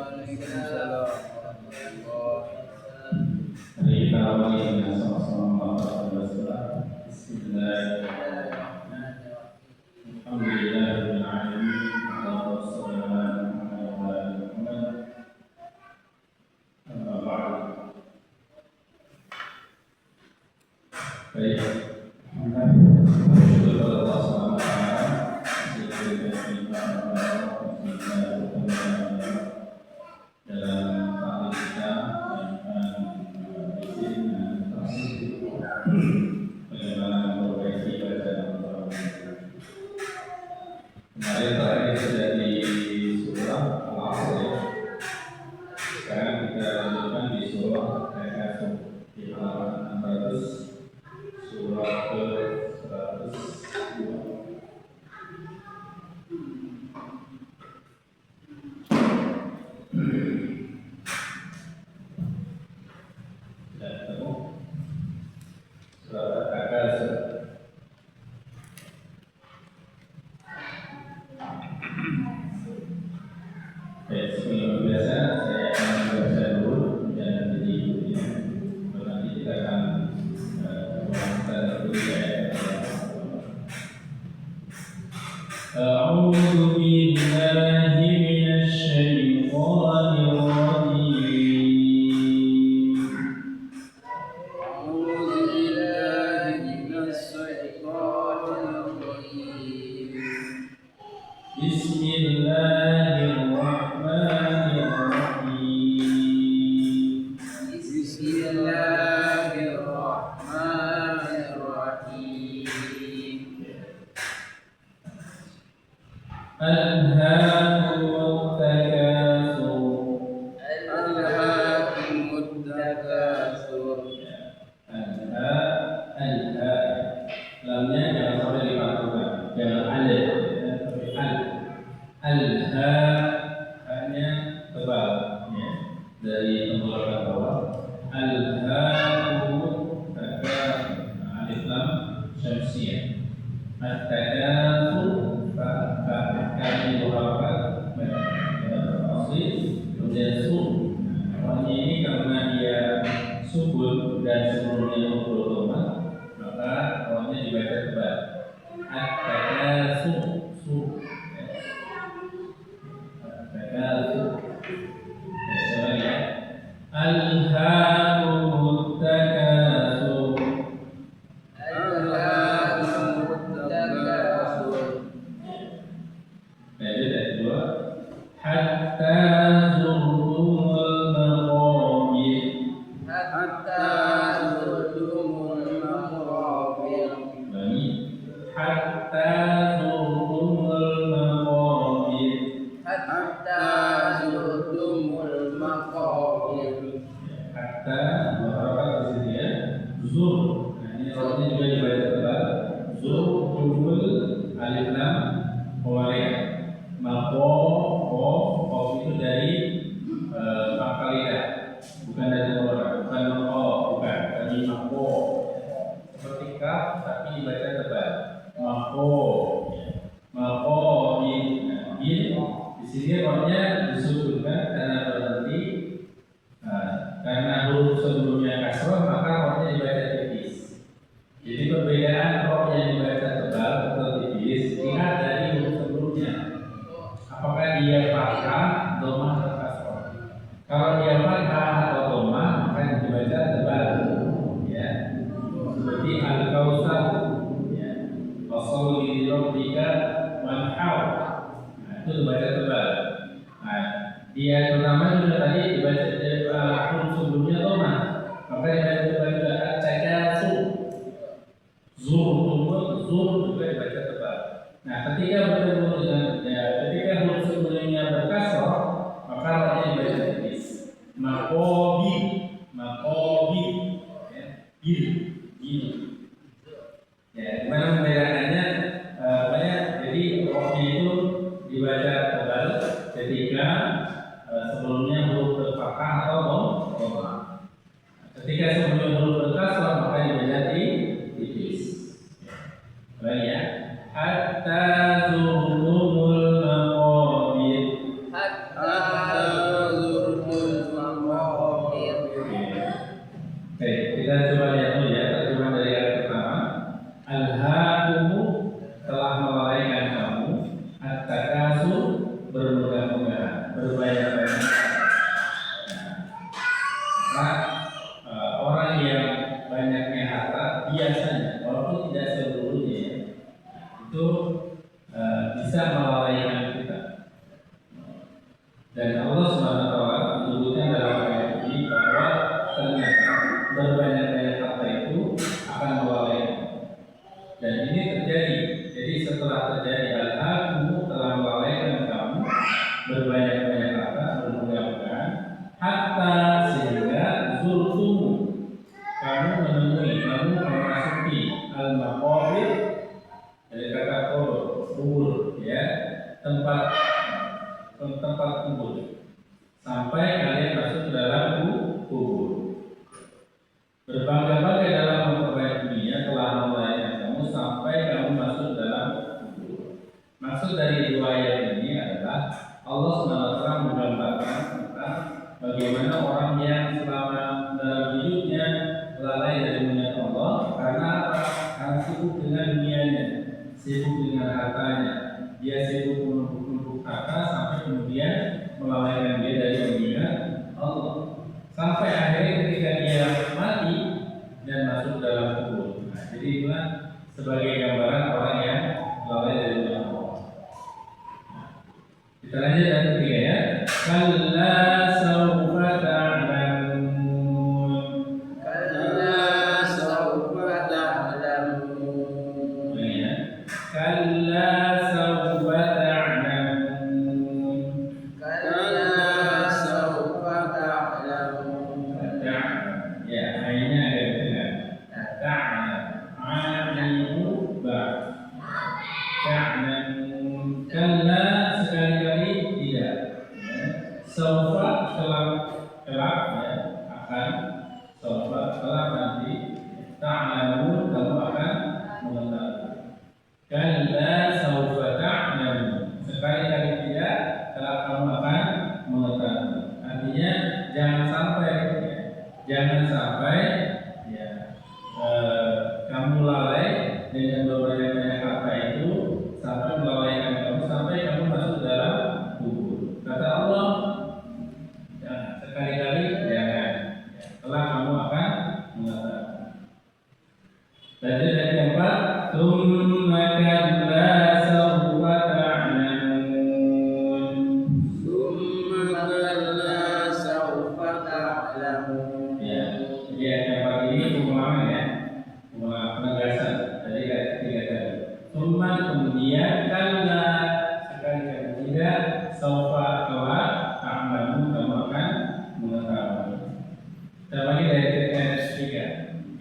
Waalaikumsalam warahmatullahi Hari pertama ini sama-sama Bismillahirrahmanirrahim. Alhamdulillahirabbil alamin. Wassalamu ala Muhammad. Amma ba'd. Baik. Kemarin terakhir sudah di surah Al-Asr ya. Sekarang kita lanjutkan di surah Al-Kahf di halaman 600 surah ke-102. Sudah ketemu surah Al-Kahf. Seperti biasa saya akan membaca dulu dan nanti kita akan أعوذ بالله من الشيطان الرجيم أعوذ بالله من الشيطان الرجيم بسم الله الرحمن الرحيم بسم الله الرحمن الرحيم ألهاكم التكاثر ألهاكم التكاثر lamnya jangan sampai dipantulkan, jangan ada tapi hanya tebal ya, dari tenggorokan bawah. Alhaakumut takatsur, alif lam syamsiyah. At-takatsur kami berharap asli kemudian sun. Awalnya ini karena dia subul dan sebelumnya huruf dhamma, maka awalnya dibaca tebal. At-takatsur, at-takatsur. Sama ya. Alhaakumut takatsur. ألهاكم التكاثر Nah, itu dari dua. Hatta zurtumul maqabir. حتى زرتم المقابر Bani. Hatta zurtumul maqabir. حتى زرتم المقابر Hatta berharap di sini ya. Zur. Nah, ini rotnya juga dibaca tebal. Zur tumul alif lam qawariyah. Maqo itu dari pangkal lidah, bukan dari orang, bukan maqo, bukan dari maqo. Seperti kaf tapi dibaca tebal. Maqo, maqo bin di sini rotnya disebutkan karena berhenti. Karena huruf sebelumnya kasroh maka rotnya dibaca tipis. Jadi perbedaan roh yang dibaca tebal atau tipis lihat dari huruf sebelumnya. Apakah dia fathah, dhammah atau kasroh? Kalau dia fathah atau dhammah maka dibaca tebal. Ya. Seperti al-kautsar, ya. Washolli li rabbika wanhar. Nah, itu dibaca tebal. Nah, dia terutama juga tadi dibaca huruf sebelumnya dhammah. Maka dibaca tebal juga at-takatsur. Zur juga dibaca tebal. Nah, ketika bertemu dengan ketika huruf sebelumnya berkasroh, maka rohnya dibaca tipis. Maqabi, ya, bil. Ya, gimana membedakannya? Jadi rohnya itu dibaca tebal ketika sebelumnya huruf berfathah atau dhammah. Ketika sebelumnya huruf berkasroh maka dibaca tipis. Baik ya. Hatta zurtumul maqabir. حتى Dan Allah SWT menyebutkan dalam ayat ini bahwa ternyata berbanyak-banyak harta itu akan melalaikan. Dan ini terjadi. Jadi setelah terjadi al-hakum telah melalaikan kamu berbanyak-banyak harta bermudah-mudahan hatta sehingga zultumu kamu menemui, kamu memasuki al-maqabir dari kata kubur, ya, tempat kubur, sampai kalian masuk ke dalam kubur. Berbangga-bangga dalam memperoleh dunia telah melayani kamu sampai kamu masuk dalam kubur. Maksud dari dua ayat ini adalah Allah SWT menggambarkan tentang bagaimana orang yang selama dalam hidupnya lalai dari mengingat Allah karena apa? Karena sibuk dengan dunianya, sibuk dengan hartanya. Dia sibuk menumpuk harta sampai kemudian melalaikan dia dari mengingat Allah. Sampai akhirnya ketika dia mati dan masuk dalam kubur. Nah, jadi itulah sebagai gambaran orang yang lalai dari mengingat Allah. Kita lanjut yang ketiga ya. Kalla sawfa ta'lamun. Kalla sawfa ta'lamun. Ya. Kalla sawfa ta'lamun. Kalla sawfa ta'lamun. Ta'lam. Ya, ainnya ada benar. Ta'lam. Alimu ba. Ta'lamun. Kalla sekali-kali tidak. Ya. Sawfa kelak ya, akan sawfa kelak nanti ta'lamun kamu akan mengetahui. Kalla sawfa ta'lamun sekali-kali tidak kelak kamu akan mengetahui. Artinya jangan sampai ya, kamu lalai dengan berbanyak harta itu sampai melalaikan kamu sampai kamu masuk dalam kubur. Kata Allah, ya, sekali-kali jangan. Ya, kelak kamu akan mengetahui. Dan yang keempat, tsumma kalla sawfa ta'lamun. Tsumma kalla sawfa ta'lamun. Ya, jadi yang keempat ini pengulangan ya, pengulangan penegasan dari ayat ketiga tadi. Tsumma kemudian kalla sekali-kali tidak sawfa kelak ta'lamun kamu akan mengetahui. Kita bagi dari ayat ketiga.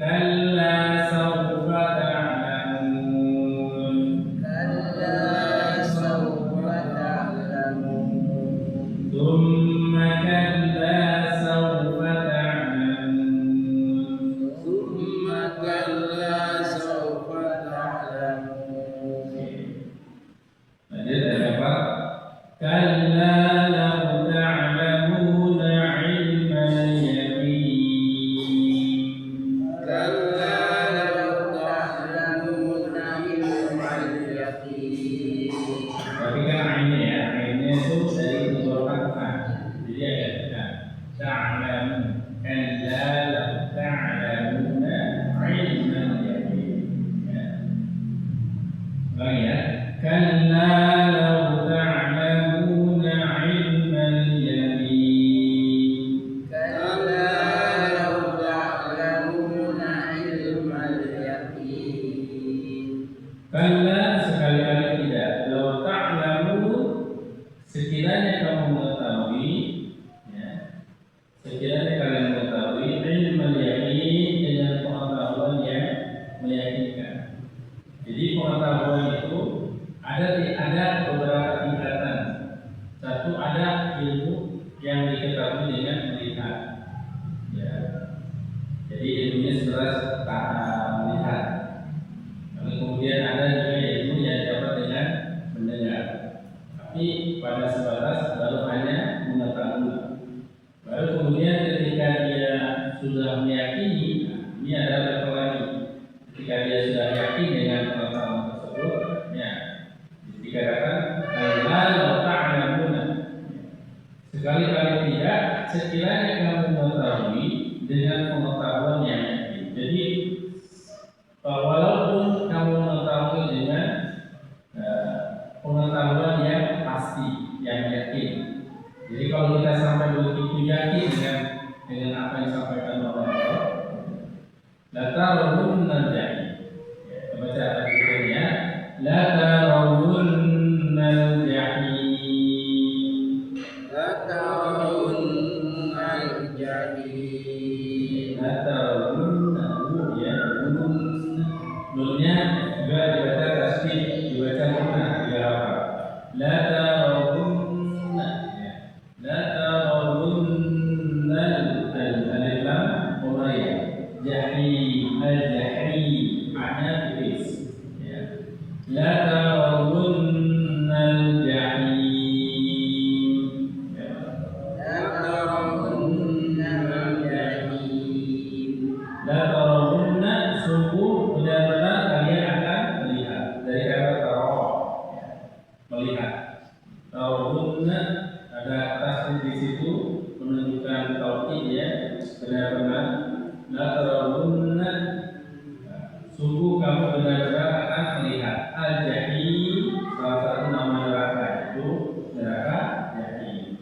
Kalla sawfa ta'lamun. Kalla sawfa ta'lamun. Tsumma kalla sawfa ta'lamun. Tsumma kalla sawfa ta'lamun. Lanjut ayat apa? Kalla law ta'lamuna 'ilmal yaqin. Kalla law ta'lamuna ilmal yaqin. Tapi kan ainnya itu dari unsur kata. Jadi ada ta'lam. Kalla law ta'lamuna 'ilmal yaqin. Ya. Lagi ya. Kalla law ta'lamuna 'ilmal yaqin. Kalla law ta'lamuna ilmal yaqin. Kalla sekali-kali tidak. Law ta'lamun sekiranya kamu mengetahui, ya, sekiranya kalian mengetahui ilmal yaqin dengan pengetahuan yang meyakinkan. Jadi pengetahuan itu ada beberapa tingkatan. Satu, ada ilmu yang diketahui dengan melihat. Ya. Jadi ilmunya sebatas melihat. Lalu kemudian ada juga ilmu yang dapat dengan mendengar. Tapi pada sebatas baru hanya mengetahui. Baru kemudian ketika dia sudah meyakini, ini ada level lagi. Ketika dia sudah yakin dengan pengetahuan tersebut, ya, dikatakan kalau ta'lamuna. Sekali-kali tidak, sekiranya kamu mengetahui dengan pengetahuan yang yakin. Jadi walaupun kamu mengetahui dengan pengetahuan yang pasti, yang yakin, Jadi kalau kita sampai begitu yakin dengan apa yang disampaikan oleh Allah, la tarawunnal jahim. Ya, baca ayat berikutnya, la tarawunnal jahim. latarawunnal jahim. La tarawunnahu ya, nunnya juga dibaca tasdid, dibaca gunnah, diharapkan. La tarawunna ya. La tarawunnal alif lam qamariyah. Jahim al-jahim makna tipis ya. La tarawunnal jahim ya. latarawunnal jahim. La tarawunna sungguh benar-benar kalian akan melihat. Dari kata taraw ya, melihat. Tarawunna ada tasdid di situ menunjukkan taukid ya, benar-benar. La tarawunna sungguh kamu benar-benar akan melihat al-jahim, salah satu nama neraka itu neraka jahim.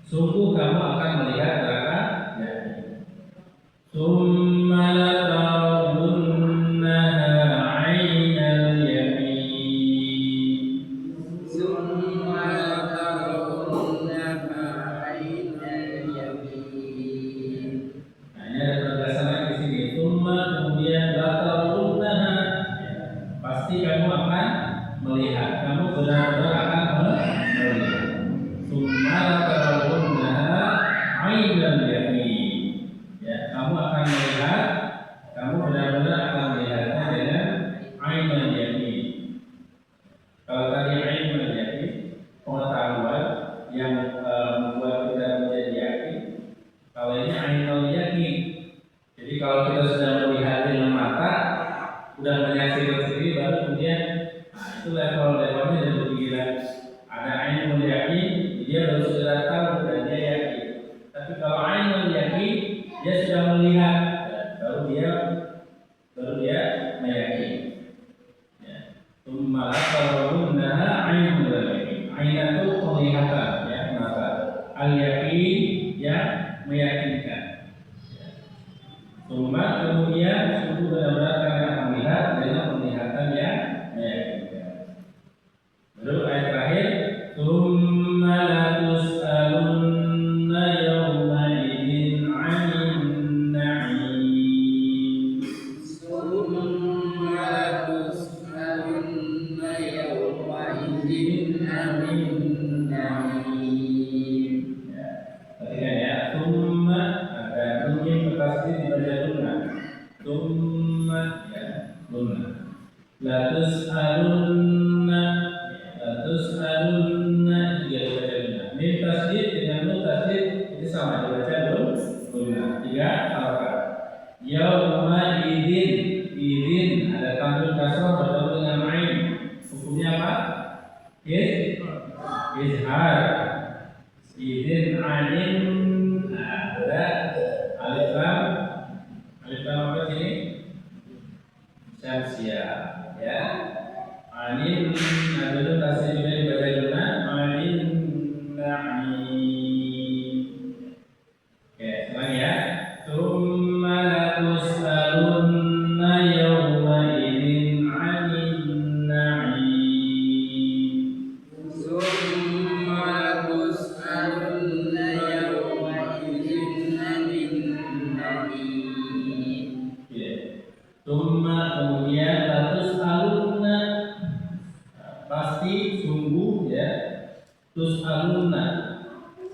Sungguh kamu akan melihat neraka jahim. Tsumma la tarawunnaha 'ainal yamin. Summa latarawunnaha 'ainal yamin. Nah, ini ada penegasan lagi di sini. Tsumma kemudian la tarawunnaha. Pasti kamu akan melihat. Kamu benar-benar akan melihat. Tsumma la tarawunnaha 'ainal yamin. Ya, kamu akan melihat, kamu benar-benar akan melihatnya dengan ainul yamin. Kalau tadi ainul yakin, pengetahuan yang membuat kita menjadi yakin. Kalau ini ainul yakin. Jadi kalau kita sudah melihat dengan mata, sudah menyaksikan sendiri, baru kemudian, nah itu level-levelnya dan berpikiran. Ada ainul yakin, dia baru sudah tahu dan dia yakin. Tapi kalau ainul yakin, dia sudah melihat, baru dia meyakini. Ya. Tsumma la tarawunnaha 'ainul yakin. Ain itu penglihatan ya, mata. Al-yakin yang meyakinkan. Ya. Tsumma kemudian sungguh benar-benar kalian akan melihat dengan penglihatan yang meyakinkan. Baru ayat terakhir, tsumma la tus'alunna yawma idzin 'anil na'im. Summa latus'alunna yawma idzin 'anil na'im. Ya, perhatikan ya, tsumma ada nunnya bertasdid dibaca dunna. Tsumma ya, dunna. La tus'alunna juga dibaca dunna. Mim tasdid dengan nun tasdid itu sama dibaca dunna. Tiga harakat. Yauma idzin ada tanwin kasrah bertemu dengan ain. Hukumnya apa? Izhar. Idzin anin ada alif lam apa sini? Syamsiah ya. Anin ada itu tasdid juga dibaca dunna. Anin na'im. Oke, selang ya. Tsumma latus'alunna yawma idzin 'anil na'im. Summa latus'alunna yawma idzin 'anil na'im. Ya. Tsumma kemudian latus'alunna pasti sungguh ya. Tus'alunna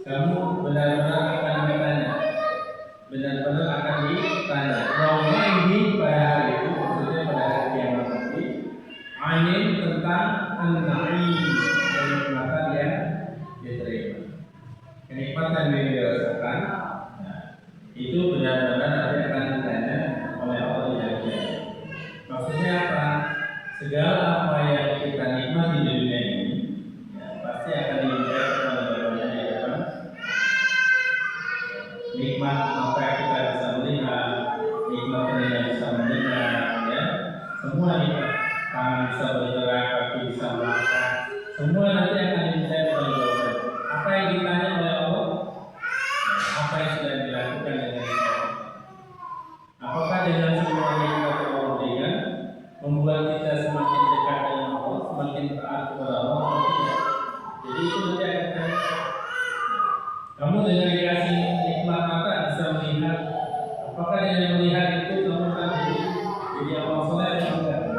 kamu benar-benar akan bertanya. Benar-benar akan ditanya. Yauma ini pada hari itu, maksudnya pada hari kiamat nanti, anin tentang an-na'im, kenikmatan yang diterima. Kenikmatan yang dirasakan, nah, itu benar-benar nanti akan ditanya oleh Allah yang kiamat. Maksudnya apa? Segala apa yang kita nikmati di dunia ini, ya, pasti akan diminta oleh Bapaknya di depan. Nikmat apa yang kita bisa melihat, nikmat telinga bisa mendengar, ya, semua nikmat. Tangan bisa bergerak, kaki bisa melangkah, semua nanti akan diminta oleh Bapak. apa yang ditanya oleh Allah, apa yang sudah dilakukan dengan kita. Apakah dengan semua yang kita berikan membuat kita semakin dekat dengan Allah, semakin taat kepada Allah atau tidak? Jadi itu nanti akan kita. Kamu dengan dikasih nikmat mata bisa melihat. Apakah dengan melihat itu kamu akan jadi amal soleh atau enggak?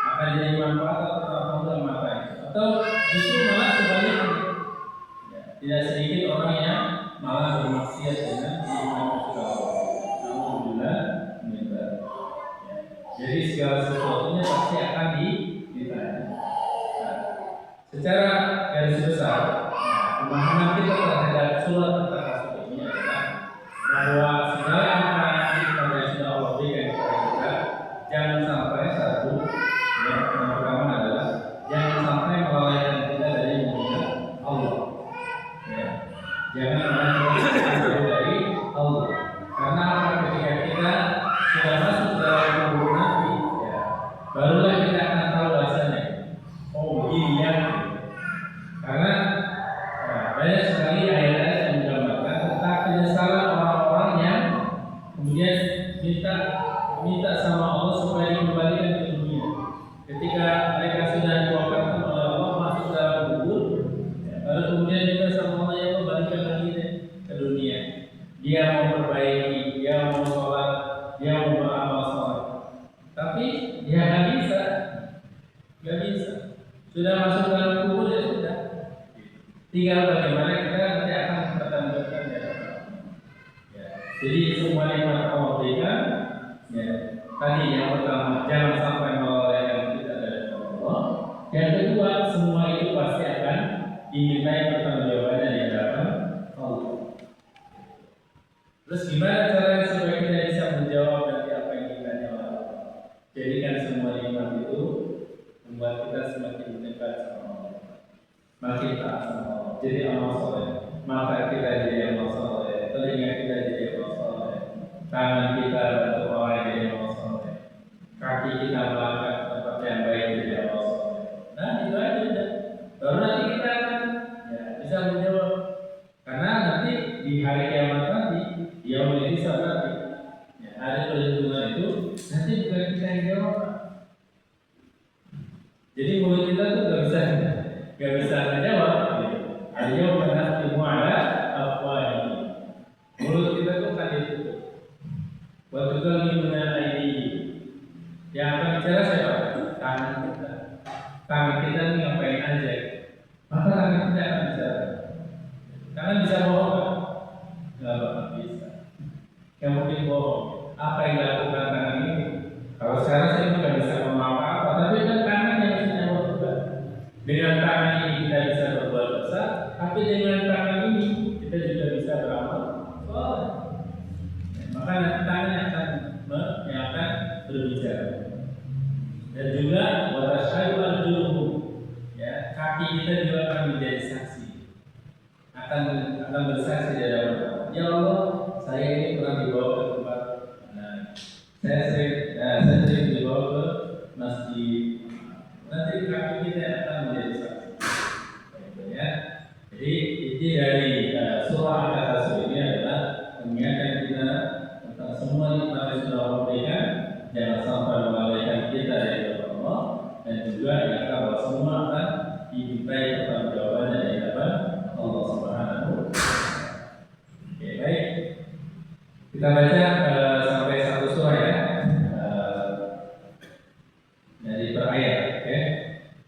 Akan jadi manfaat atau enggak mata itu? Atau justru malah sebaliknya? Ya, tidak sedikit orang yang malah bermaksiat dengan nikmat kepada Allah. Alhamdulillah, ya. Jadi segala sesuatunya pasti akan ditanya. Nah, secara garis besar, pemahaman kita terhadap surat At-Takasur ini adalah bahwa segala apa yang sudah Allah berikan kepada kita, jangan sampai satu, yang pertama adalah jangan sampai melalaikan kita dari mengingat Allah. Ya. Jangan melalaikan dari Allah. Karena ketika kita sudah masuk dalam kubur nanti, ya, barulah kita akan tahu rasanya. Oh begini ya. Karena banyak sekali ayat-ayat yang menggambarkan tentang penyesalan orang-orang yang kemudian minta sama Allah supaya dikembalikan ke dunia. Ketika mereka sudah diwafatkan oleh Allah masuk dalam kubur, lalu kemudian minta sama Allah, ya Allah balikan lagi deh ke dunia. Dia mau perbaiki, dia mau sholat, dia mau beramal sholat, tapi dia nggak bisa. Sudah masuk dalam kubur ya sudah. Tinggal bagaimana kita nanti akan bertanggung ya. Jadi semua nikmat Allah berikan. Ya. Tadi yang pertama jangan sampai melalaikan kita dari Allah. Yang kedua semua itu pasti akan dimintai pertanggungjawabannya di hadapan Allah. Terus gimana caranya supaya kita bisa menjawab dari apa yang ditanya oleh Allah? Jadikan semua nikmat itu membuat kita semakin dekat sama Allah, makin taat sama Allah. Jadi amal soleh, mata kita jadi amal soleh, telinga kita jadi amal soleh, tangan kita bantu orang jadi amal soleh, kaki kita melangkah ke tempat yang baik jadi amal soleh. Nah itu aja udah. Baru nanti kita akan bisa menjawab. Karena nanti di hari kiamat nanti dia menjadi sahabat. Hari perhitungan itu nanti bukan kita yang jawab. Jadi mulut kita tuh gak bisa menjawab. Al-yawma nakhtimu ala afwahihim. Mulut kita tuh kan ditutup. Wa tukallimuna aydihim. Yang akan bicara siapa? Tangan kita. Tangan kita ini ngapain aja? Maka tangan kita akan bicara. Tangan bisa bohong kan? Gak bakal bisa. Yang mungkin bohong. Apa yang dilakukan tangan ini? Kalau sekarang saya juga bisa ngomong apa-apa, tapi kan tangan yang bisa nyawa juga. Dengan tangan ini kita bisa berbuat dosa, tapi dengan tangan ini kita juga bisa beramal soleh. Maka nanti tangan yang akan berbicara. Dan juga watashhadu arjuluhum. Ya, kaki kita juga akan menjadi saksi. Akan bersaksi di hadapan Allah. Ya Allah, saya ini pernah dibawa ke tempat. Saya sering dibawa ke masjid. Nanti kaki kita akan menjadi saksi. Ya. Jadi inti dari surah At-Takasur ini adalah mengingatkan kita tentang semua nikmat yang sudah Allah berikan, jangan sampai melalaikan kita dari Allah, dan juga ingatkan bahwa semua akan dimintai pertanggungjawabannya dari hadapan Allah Subhanahu wa Ta'ala. Oke, baik. Kita baca sampai satu surah ya. Dari per ayat, oke.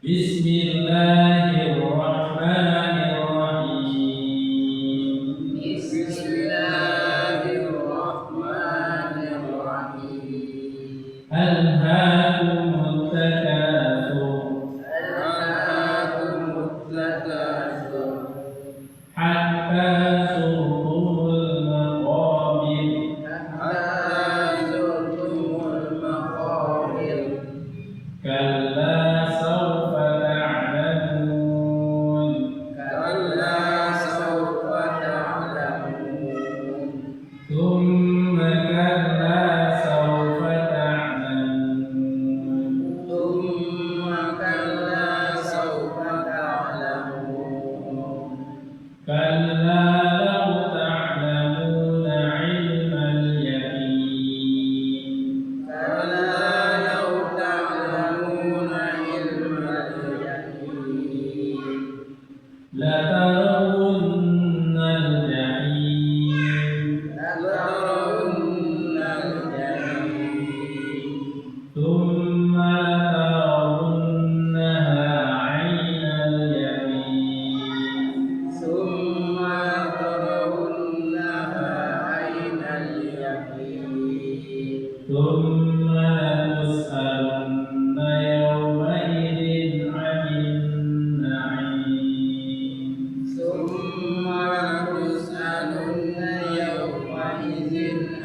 Bismillahirrahmanirrahim. Bismillahirrahmanirrahim. Alhaakumut takatsur. Alhaakumut takatsur. Hatta zurtumul maqabir. Hatta zurtumul maqabir. Kalla sawfa ta'lamun. Kalla sawfa ta'lamun. Thumma kalla sawfa ta'lamun. Thumma kalla sawfa ta'lamun. كلا لو تعلمون علم اليقين كلا لو تعلمون علم اليقين لترون الجحيم لترون الجحيم ثم لترونها عين اليقين ثم لترونها عين اليقين ثم لتسألن يومئذ عن النعيم ثم لتسألن يومئذ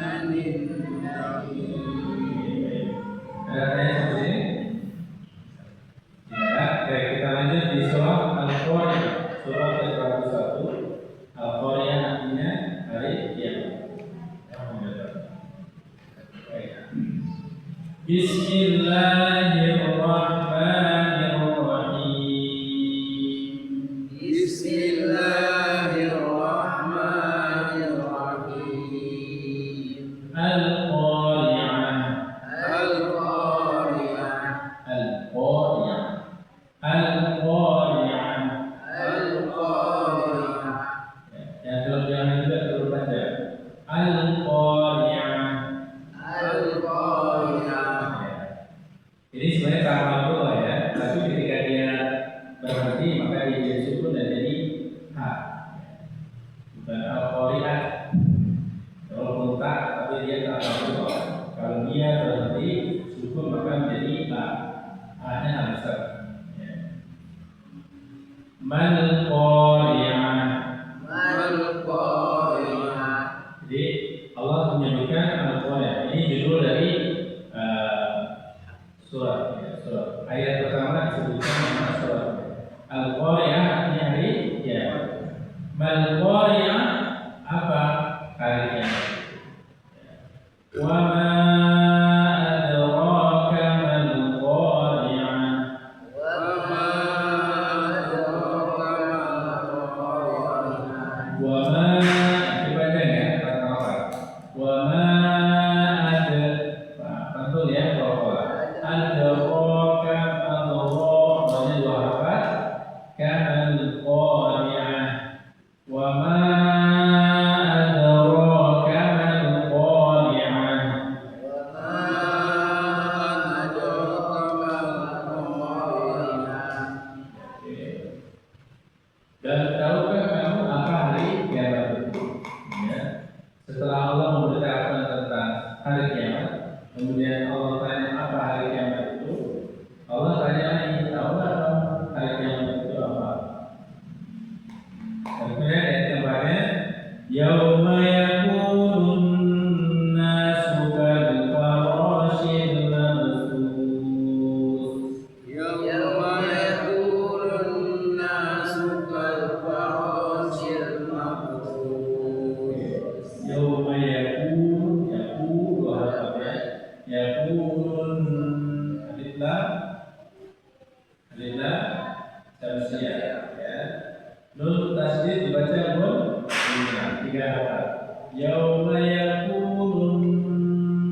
عن النعيم. Ada tanya sampai sini? Ya, oke, kita lanjut di surah Al-Qari'ah, surah ke-101. Al-Qari'ah artinya hari kiamat. Bismillahirrahmanirrahim. Bismillahirrahmanirrahim. Al-Qari'ah. Al-Qari'ah. Al-Qari'ah. Al-Qari'ah. Al-Qari'ah. Yang terjemahan juga terlalu panjang. Al-Qari'ah. Al-Qari'ah. Ini sebenarnya sama dulu ya, tapi ketika dia berhenti maka dia jadi sukun dan jadi H. Bukan Al-Qari'ah. Kalau mutak tapi dia tak tahu. Kalau dia berhenti sukun maka menjadi A. A-nya hamzah. Mal Qari'ah. Al-Qari'ah. Jadi Allah menyebutkan Al-Qari'ah. Ini judul dari surat. Surat. Ayat pertama disebutkan nama surat. Al-Qari'ah artinya hari kiamat. Mal Qari'ah apa hari kiamat? Wa ma adraka mal Qari'ah. Wa ma adraka mal-Qari'ah. Wa ma dibaca ya kata-kata. Wa ma ada tentu ya kalau adraka al-Qari'ah banyak dua harakat kamal Qari'ah. Wa ma adraka mal Qari'ah. Wa ma adraka mal-Qari'ah. Dan tahukah kamu apa hari kiamat itu? Ya. Setelah Allah memberitakan tentang hari kiamat, kemudian Allah tanya apa hari kiamat itu? Allah tanya lagi, tahukah kamu hari kiamat itu apa? Dan kemudian ayat keempat-nya, yauma yakunun nasu kal farashil mabthus. Yawma yakunun nasu kal-farashil mabthus. Yauma yakun harapnya yakunun alif lam tamsiyah ya. Nun tasdid dibaca nun tiga harakat. Yauma yakunun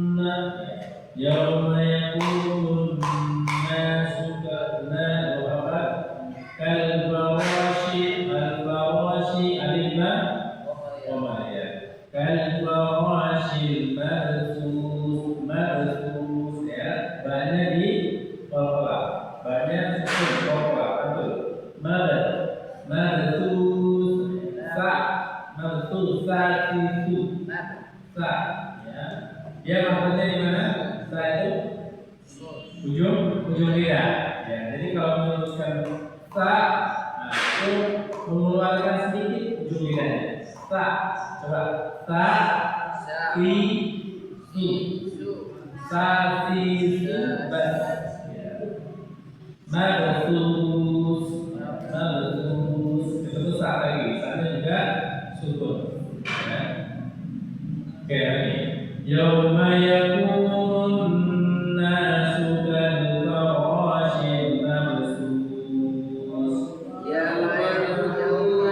nasu kana harakat kal farashi alif lam ya. Kal farashil mabthus ya. Banyak di bawah. Banyak sukun bawah betul. Mabthus itu sa ya. Dia maksudnya di mana? Sa itu ujung lidah. Ya, jadi kalau menuliskan sa itu mengeluarkan sedikit ujung lidahnya. Sa, coba sa si su sa si su bas. Ya. Mabthus itu sa lagi. Sana juga sukun. Ya. Oke lagi. Yauma yakunun nasu kal farashil mabthus. Yawma yakunun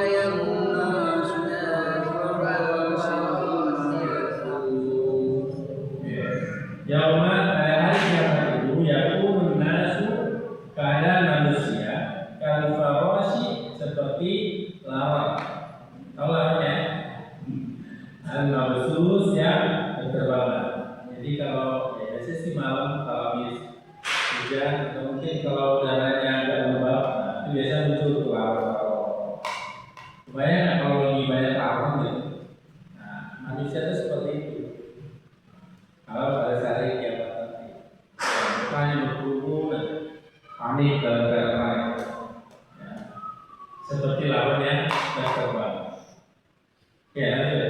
kan gitu. Nah, manusia itu seperti itu. Kalau pada saat kiamat nanti, makanya berkerumun, panik dalam keadaan panik. Ya. Seperti lawan yang terbang. Ya, lanjut.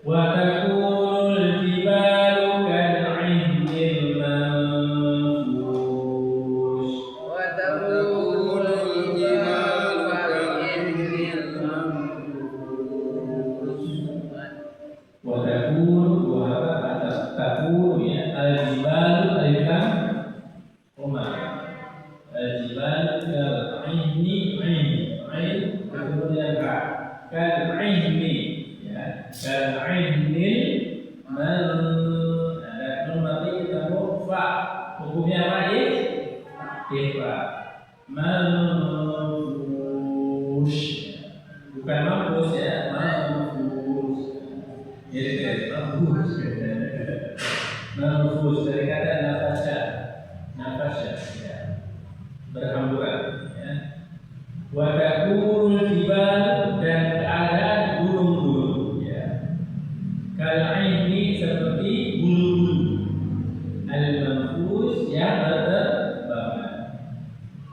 Wa takunul jibalu kal'ihnil manfush. وتكون الجبال كالعهن المنفوش Wa takun ya al-jibalu alifan koma. Al-jibalu kal'ihni ain kemudian ka kal'ihni ya kal'ihnil man ada nun mati kita mau fa hukumnya apa ifa manfush bukan mampus ya manfush jadi manfush dari kata nafasya ya berhamburan ya wa takunul jibal dan keadaan gunung-gunung ya kal'ihni seperti bulu-bulu al-manfush yang berterbangan.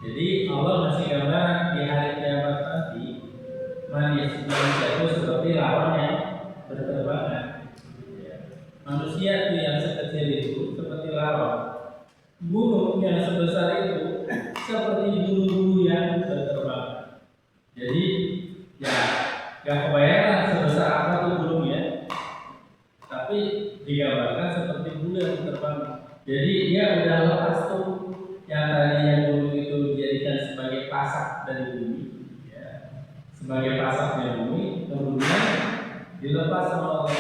Jadi Allah masih gambaran di hari kiamat nanti manusia itu seperti lawan yang berterbangan ya. Manusia itu yang sekecil itu seperti lawan, gunung yang sebesar itu seperti bulu-bulu yang berterbangan. Jadi ya gak kebayang sebesar apa tuh gunungnya, tapi digambarkan seperti bulu yang terbang. Jadi dia udah lepas tuh yang tadinya gunung itu dijadikan sebagai pasak dari bumi, ya, sebagai pasaknya bumi, kemudian dilepas sama Allah,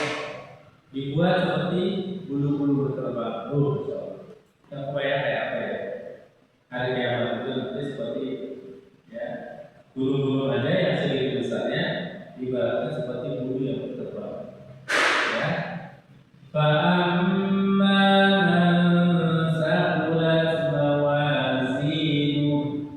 dibuat seperti bulu-bulu berterbang. Yang kebayang kayak apa ya? Hari kiamat itu nanti seperti ya bulu-bulu ada yang segitu besarnya, diibaratkan seperti bulu yang berterbang. Ya. Fa'amma man saqulat mawazinuh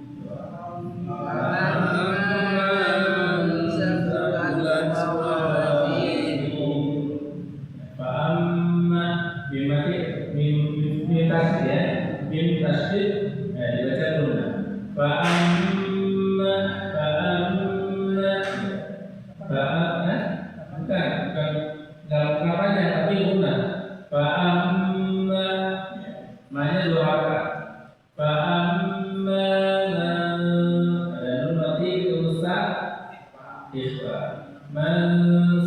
Fa'amma min tasdid ya min tasdid dibaca dulu. Fa'amma bukan dalam katanya tapi guna fa'amma maknanya dua rakaat fa'amma ada nun mati rusak ikhfa man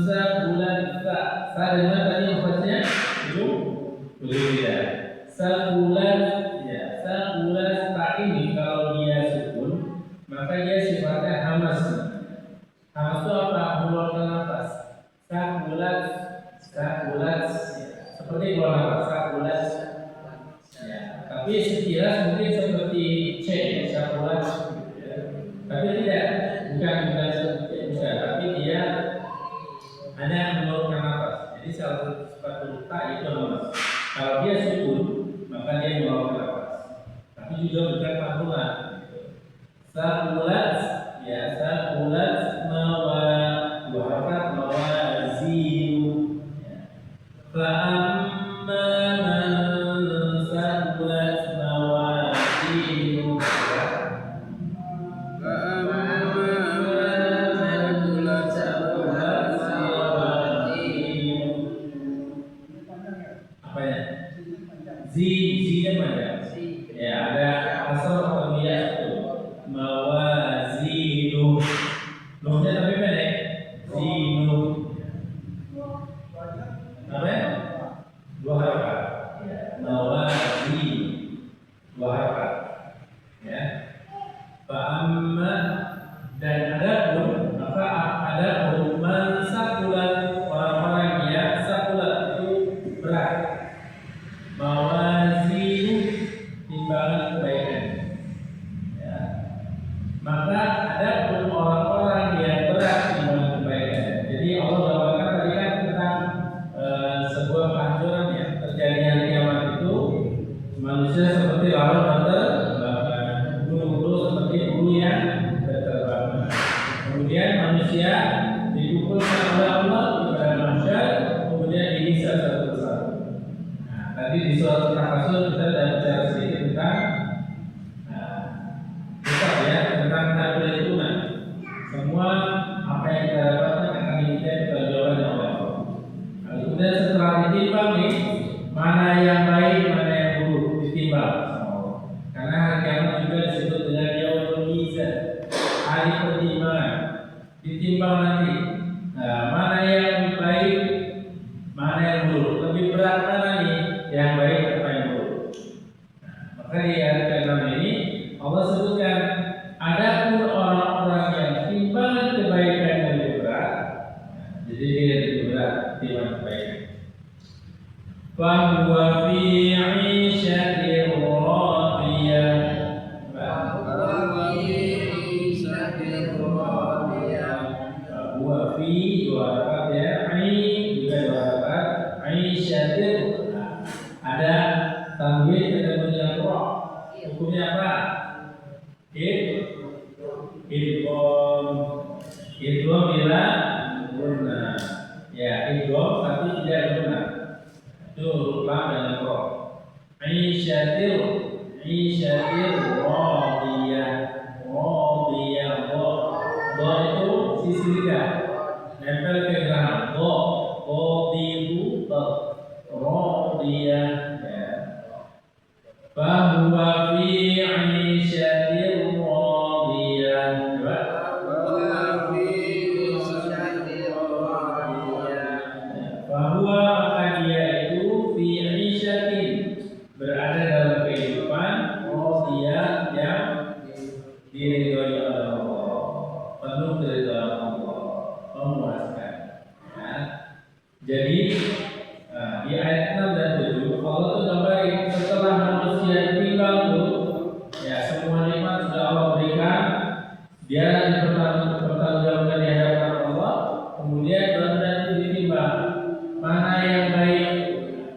saqulat sa dengan tadi maksudnya itu berbeda saqulat ya saqulat ta ini kalau dia sukun maka dia sifatnya hamas. Hamas itu apa? Mengeluarkan nafas. Sakulat seperti keluar nafas. Sakulat ya. Tapi sekilas mungkin seperti C sakulat ya. Tapi tidak bukan seperti bukan tapi dia hanya mengeluarkan nafas. Jadi salah satu sifat ta itu hamas. Kalau dia sukun maka dia mengeluarkan nafas. Tapi juga bukan pangkulan. Sakulat ya sakulat mawazinu ya. Fa'amma man saqulat mawazinu apa ya? Zi mana? Ya ada asal atau dia itu mawazinu mana yang baik, mana yang buruk ditimbang sama Allah. Karena hari kiamat juga disebut dengan yaumul mizan, hari pertimbangan, ditimbang nanti. Nah, mana yang baik, mana yang buruk, lebih berat mana nih, yang baik atau yang buruk. Nah, maka di ayat ke-6 ini Allah sebutkan, adapun orang-orang yang timbangan kebaikan lebih berat, jadi dia lebih berat timbangan kebaikan. Fahuwa fi 'ishatin radiyah. Fahuwa fi dua harakat ya, juga dua harakat, 'ishatin. Ada tanwin ketemu dengan ra. Hukumnya apa? Idgham bila guna. Ya, idgham tapi tidak guna. Itu lam dengan ra. 'ishatir radiyah. Radiyah. Dha itu sisi lidah. Nempel ke geraham. Dha. Qadibu ta. Radiyah. Ya. Fahuwa fi 'ishatin radiyah. Bahwa maka dia itu fi 'ishatin, berada dalam kehidupan radiyah yang diridhoi oleh Allah, penuh keridhaan Allah, memuaskan. Ya. Jadi di ayat 6 dan 7 Allah itu gambarin setelah manusia ditimbang tuh, ya semua nikmat sudah Allah berikan, dia dipertanggungjawabkan di hadapan Allah, kemudian baru nanti ditimbang mana yang baik,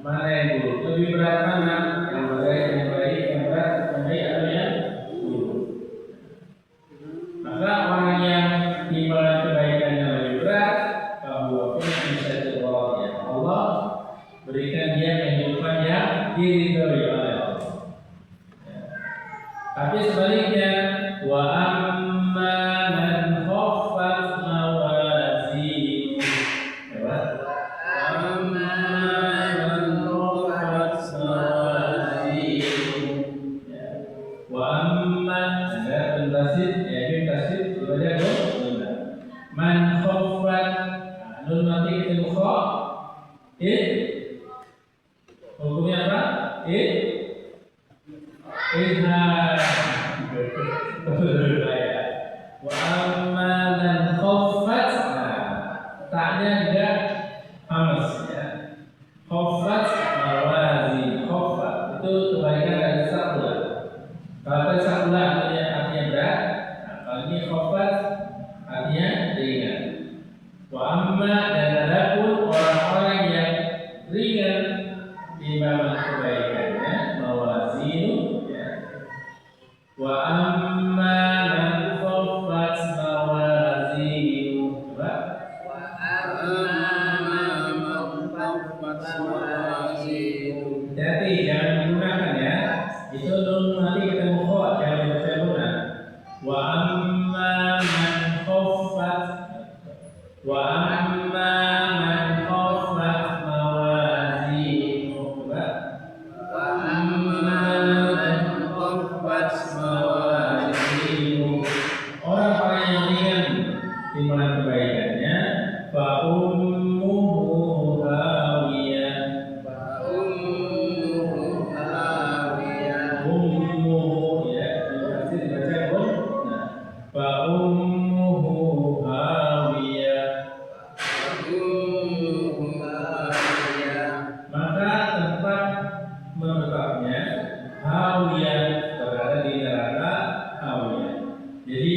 mana yang buruk, lebih berat mana, yang baik, yang berat, yang baik atau yang buruk. Maka orang yang timbangan kebaikannya lebih berat, bahwa pun bisa ya Allah berikan dia kehidupan yang diridhoi oleh Allah. Ya. Tapi sebaliknya, wa amma man khaffat mawazin. Wa amma ada pentasib, ya pentasib sebagai guna. Man khaffat, nun nanti ketemu kha, hukumnya apa? Wa amma man khaffat, taknya juga hamas ya. Khaffat mawazin, khaffat itu kebaikan dari sakula. Kalau sakula artinya berat, kalau ini khaffat artinya ringan. Wa amma, dan adapun orang-orang yang ringan timbangan kebaikannya, mawazin ya. Wa amma man khaffat mawazin. Coba. Hati-hati, jangan digunakan ya. Itu nun nanti ketemu kha, jangan dibaca guna. Wa amma man khaffat. Wa amma man khaffat mawazin. Coba. Wa amma man khaffat mawazin. Orang-orang yang ringan timbangan kebaikannya, fa ummuhu hawiyah. Ummuhu ya, pasti dibaca guna. Fa ummuhu hawiyah. Maka tempat menetapnya hawiyah, berada di neraka hawiyah. Jadi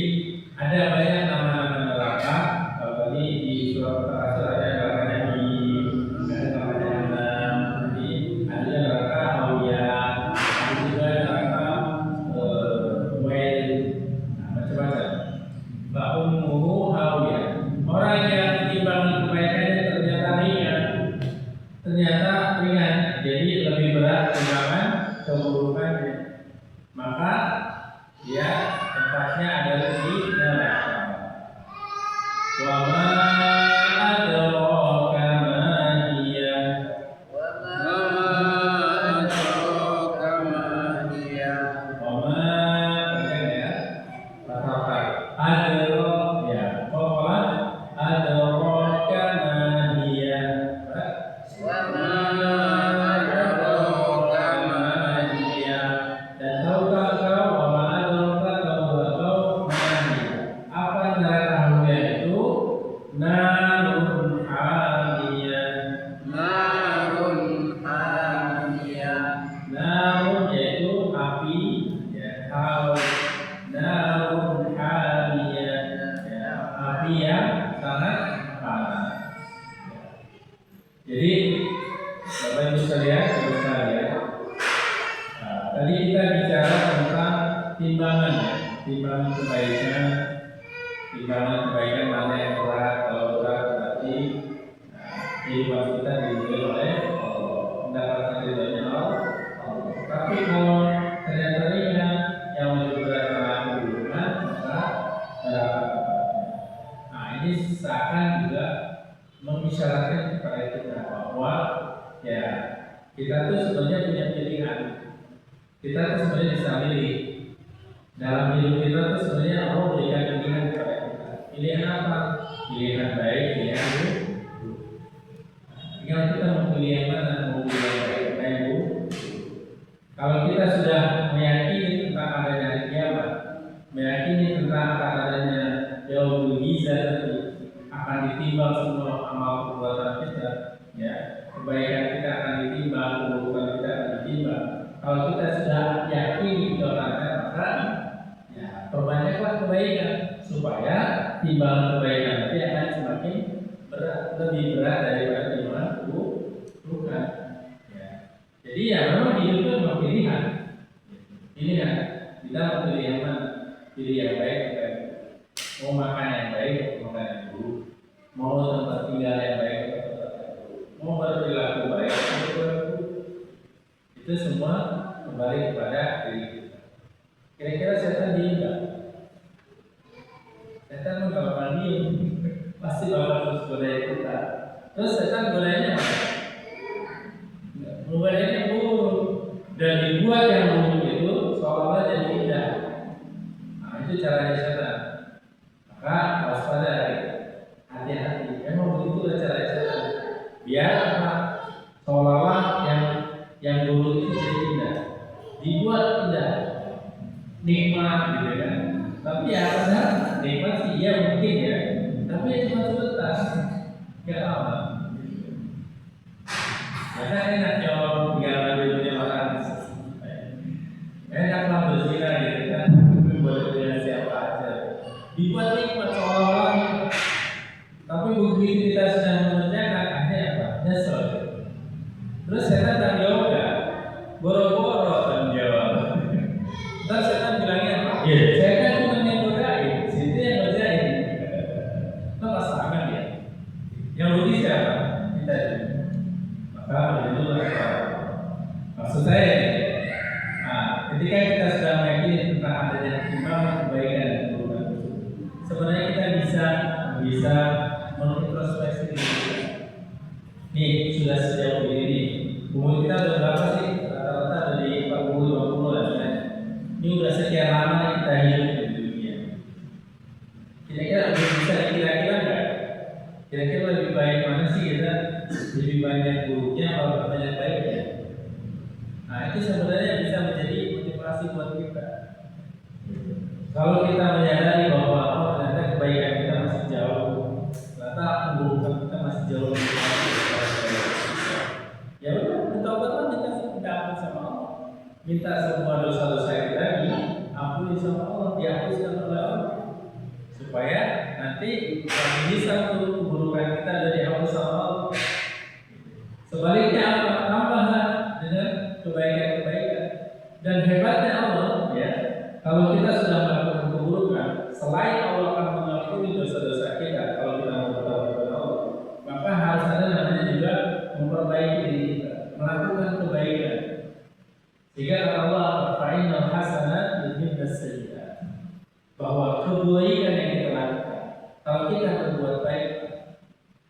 ada banyak nama-nama neraka. Kalau tadi di surat Al-Asr ada neraka Jahim, ada neraka Jahannam, ada neraka hawiyah, ada juga neraka Wail, macam-macam. Fa ummuhu hawiyah. Orang yang timbangan kebaikannya ternyata ringan, jadi lebih berat timbangan keburukannya, maka dia tempatnya adalah di neraka. Wa ma narun hamiyah. narun hamiyah. Narun yaitu api, ya, hawa. Narun hamiyah, ya, api yang sangat panas. Jadi Bapak Ibu sekalian, tadi kita bicara tentang timbangan, ya, timbangan kebaikan mana yang berat. Kalau berat berarti kehidupan kita dinilai oleh Allah, mendapatkan ridhonya Allah. Tapi kalau ternyata ringan, yang lebih berat adalah hubungan, maka ini seakan juga mengisyaratkan kepada kita bahwa ya kita tuh sebenarnya punya pilihan. Kita tuh sebenarnya bisa milih. Dalam hidup kita tuh sebenarnya Allah berikan pilihan kepada kita. Pilihan apa? Pilihan baik, pilihan buruk. Tinggal kita mau pilih yang mana, mau pilih yang baik, yang buruk. Kalau kita sudah meyakini tentang adanya hari kiamat, meyakini tentang adanya yaumul mizan, akan ditimbang semua amal perbuatan kita, ya, kebaikan kita akan ditimbang, keburukan kita akan ditimbang. Kalau kita sudah yakin itu akan ada, maka ya perbanyaklah kebaikan supaya timbangan kebaikan nanti akan semakin berat, lebih berat daripada timbangan keburukan. Ya. Jadi ya memang hidup itu memang pilihan. Pilihan. Kita mau pilih yang mana? Pilih yang baik, baik. Mau makan yang baik, makan yang buruk. Mau tempat tinggal yang baik, mau berperilaku baik, berperilaku. Itu semua kembali kepada diri kita. Kira-kira setan diem nggak? Setan nggak bakal diem, pasti bakal terus godain kita. Terus setan godainya apa? Godainya buruk, dan dibuat yang buruk itu seolah-olah jadi indah. Nah itu caranya setan. Maka waspada, hati-hati. Memang begitulah caranya setan. Biar apa? Seolah-olah yang buruk itu jadi indah, dibuat indah, nikmat gitu kan. Tapi ya padahal nikmat sih ya mungkin ya, tapi ya cuma sebentar, nggak lama. Ya kan enak kalau tinggal di dunia orang, enaklah berzina gitu kan, boleh dengan siapa aja, dibuat nikmat seolah-olah nikmat. Tapi begitu kita sedang mengerjakan, akhirnya apa? Nyesel. Terus setan tak jawab nggak? Boro-boro tak jawab. Terus setan bilangnya apa? Ya, saya kan cuma yang godain, situ yang ngerjain. Itu pasangan ya. Yang rugi siapa? Kita. Maka itu apa? Maksud saya, ketika kita sudah meyakini tentang adanya timbangan kebaikan dan keburukan, sebenarnya kita bisa mengintrospeksi diri kita. Nih sudah sejauh ini, umur kita udah berapa sih? Rata-rata ada di 40-50 lah ya. Ini udah sekian lama kita hidup di dunia. Kira-kira lebih bisa dikira-kira nggak? Kira-kira lebih baik mana sih kita? Lebih banyak buruknya atau banyak baiknya? Nah itu sebenarnya bisa menjadi motivasi buat kita. Kalau kita menyadari bahwa ternyata kebaikan kita masih jauh, ternyata keburukan kita masih jauh lebih jauh. Ya udah, bertobatlah, minta ampun sama Allah, minta semua dosa-dosa kita diampuni sama Allah, dihapuskan oleh Allah, supaya nanti bisa untuk keburukan kita dari dihapus sama Allah. Sebaliknya apa? Tambahlah dengan kebaikan-kebaikan. Dan hebatnya Allah, ya, kalau kita sudah melakukan keburukan, selain Allah akan mengampuni dosa-dosa kita, kalau kita mau bertobat kepada Allah, maka harus ada namanya juga memperbaiki diri kita, melakukan kebaikan. Sehingga Allah fa'innal hasanat yudhibnas sayyi'at, bahwa kebaikan yang kita lakukan, kalau kita berbuat baik,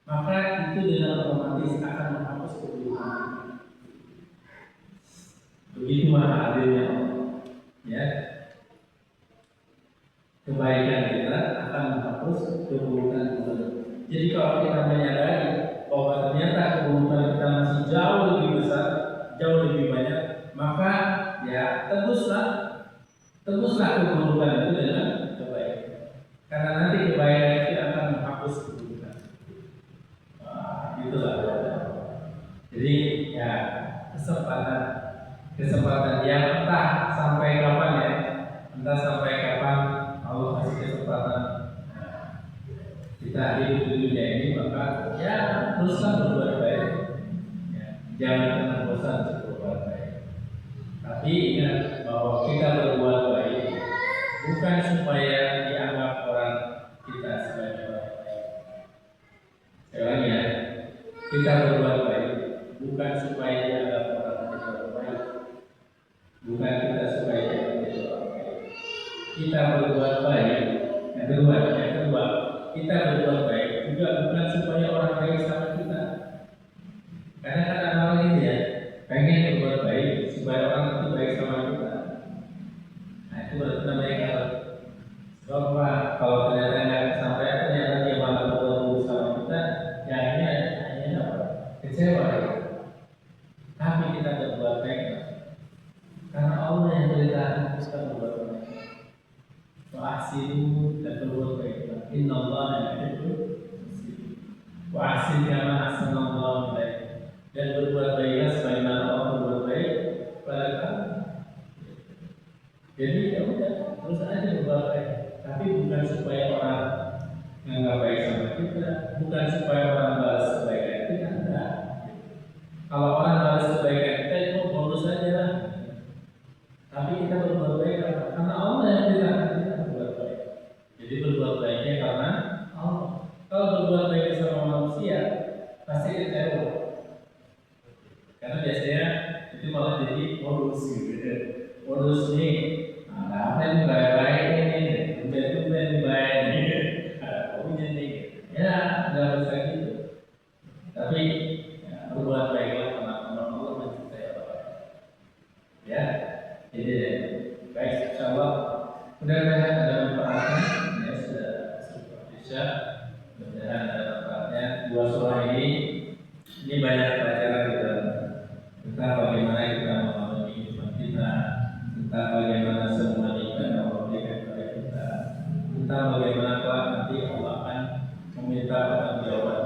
maka itu dengan otomatis akan menghapus keburukan. Begitu maha adilnya Allah, ya. Kebaikan kita akan menghapus keburukan kita. Jadi kalau kita menyadari bahwa ternyata keburukan kita masih jauh lebih besar, jauh lebih banyak, maka ya tebuslah keburukan itu dengan kebaikan. Karena nanti kebaikan itu akan menghapus keburukan. itulah. Jadi ya kesempatan yang entah sampai kapan ya, entah sampai kapan Allah kasih kesempatan kita hidup di dunia ini, maka ya teruslah berbuat baik, ya, jangan pernah bosan berbuat baik. Tapi ingat bahwa kita berbuat baik bukan supaya dianggap orang kita sebagai orang baik. Sekali lagi ya, kita berbuat baik bukan supaya dianggap orang kita orang baik, bukan kita supaya dianggap kita orang baik. Kita berbuat baik. Yang kedua, kita berbuat baik juga bukan supaya orang baik sama kita. Karena kan ada orang ini ya, pengen berbuat baik supaya orang itu baik sama kita. Nah itu namanya kalau. Sebab kalau ternyata nggak sampai ternyata dia malah berbuat buruk sama kita, ya hanya apa? Kecewa. Ya. Tapi kita berbuat baik karena Allah yang beritahu kita berbuat baik. Wa'asiru dan berbuat baik. Inna Allah yuhibbul muhsinin. Wa'asin kama ahsanallahu ilaik. Dan berbuat baiklah sebagaimana Allah berbuat baik pada kamu. Jadi ya udah, terus aja berbuat baik. Tapi bukan supaya orang menganggap baik sama kita, bukan supaya orang balas kebaikan kita, enggak. Kalau orang balas kebaikan kita itu bonus saja lah. Tapi kita berbuat baik karena Allah yang bilang kita berbuat baik. Jadi berbuat baiknya karena Allah. Kalau berbuat baik sama manusia pasti kecewa. Karena biasanya itu malah jadi modus gitu. Modus nih, apa yang baik-baik ini, udah baik nih, ada punya nih, ya nggak bisa gitu. Tapi ya, berbuat baiklah karena Allah mencintai orang. Ya. Jadi baik, insyaallah mudah-mudahan ada manfaatnya. Ya sudah bisa, mudah-mudahan ada manfaatnya. Dua surah ini banyak pelajaran kita tentang bagaimana kita memahami kehidupan kita, tentang bagaimana semua nikmat yang Allah berikan kepada kita, tentang bagaimana kelak nanti Allah akan meminta pertanggungjawaban.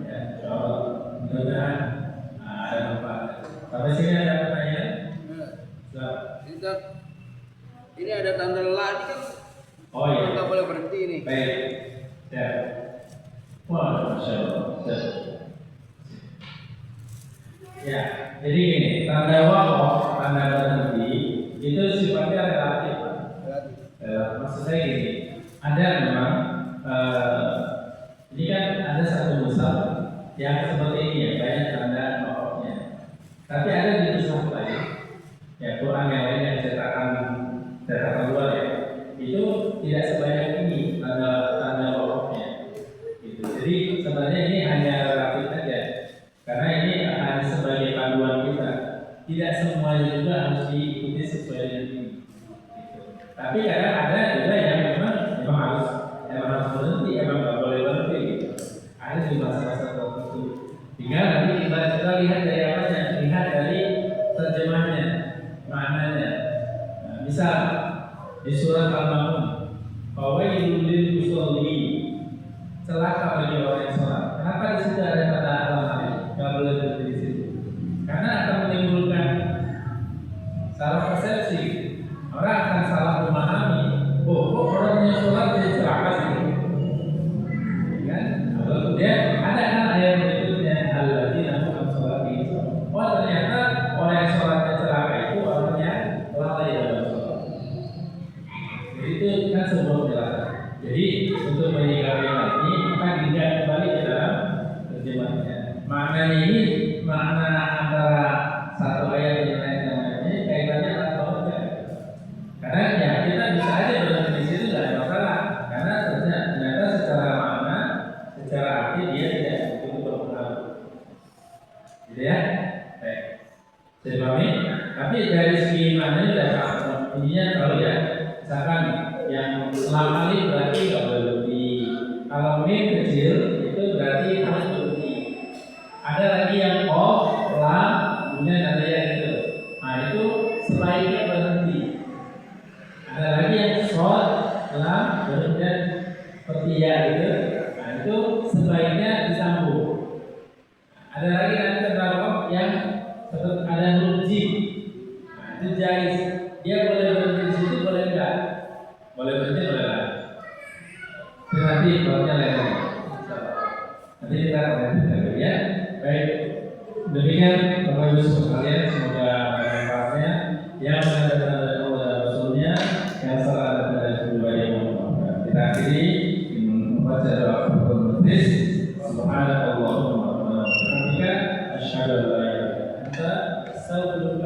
Ya, insyaallah mudah-mudahan ada manfaatnya. Sampai sini ada pertanyaan? Ini ada tanda lelah kan? Oh iya. Nggak boleh berhenti ini. Baik. Ya. Wah, masya Allah. Ya, jadi gini, tanda wakaf, tanda berhenti itu sifatnya relatif. Maksud saya gini, ada memang ini kan ada satu mushaf yang seperti ini ya, banyak tanda wakafnya. Tapi ada di mushaf lain. Ya, Quran yang lain yang cetakan luar ya, itu tidak sebanyak ini tanda wakafnya. Gitu. Jadi sebenarnya ini hanya relatif saja, karena ini hanya sebagai panduan kita. Tidak semuanya juga harus diikuti sesuai dengan ini. Gitu. Tapi kadang ada juga yang memang harus berhenti, emang nggak boleh berhenti. Gitu. Ada di masa-masa tertentu. Tinggal nanti kita lihat dari apanya, lihat dari terjemahnya. Maknanya, misal di surat Al-Maun, fawailul lil musallin, celaka bagi orang yang sholat. Kenapa di situ ada kata alam? Nggak boleh berhenti di situ, karena akan menimbulkan salah persepsi. Orang akan salah memahami. Oh, kok orang yang sholat jadi celaka sih? Kan? Kemudian ada kan ayat berikutnya, alladzina hum sholat ini. Oh, ternyata orang yang sholatnya celaka itu orangnya lalai dalam sholat. Jadi itu kan sebuah penjelasan. Jadi untuk menyikapi hal ini maka dilihat kembali ke dalam terjemahnya. Maknanya ini makna antara satu ayat dengan ayat yang lainnya kaitannya atau enggak? Karena ya kita bisa aja berhenti di situ nggak ada masalah. Karena ternyata secara makna, secara arti dia tidak begitu berpengaruh. Gitu ya? Baik. Saya pahami. Tapi dari segi maknanya sudah intinya kalau ya, misalkan yang selama ini berarti nggak boleh berhenti. Kalau min kecil itu berarti harus berhenti. Ada lagi yang off, lam, kemudian ada yang itu. Nah itu sebaiknya berhenti. Ada lagi yang short, lam, kemudian seperti ya gitu. Nah itu sebaiknya disambung. nanti ya. Baik, demikian Bapak Ibu sekalian, semoga manfaatnya yang menandakan Allah dan Rasulnya yang salah dan pribadi Muhammad. Kita akhiri membaca doa penulis. Subhanallahumma wa bihamdika asyhadu an la ilaha illa anta astaghfiruka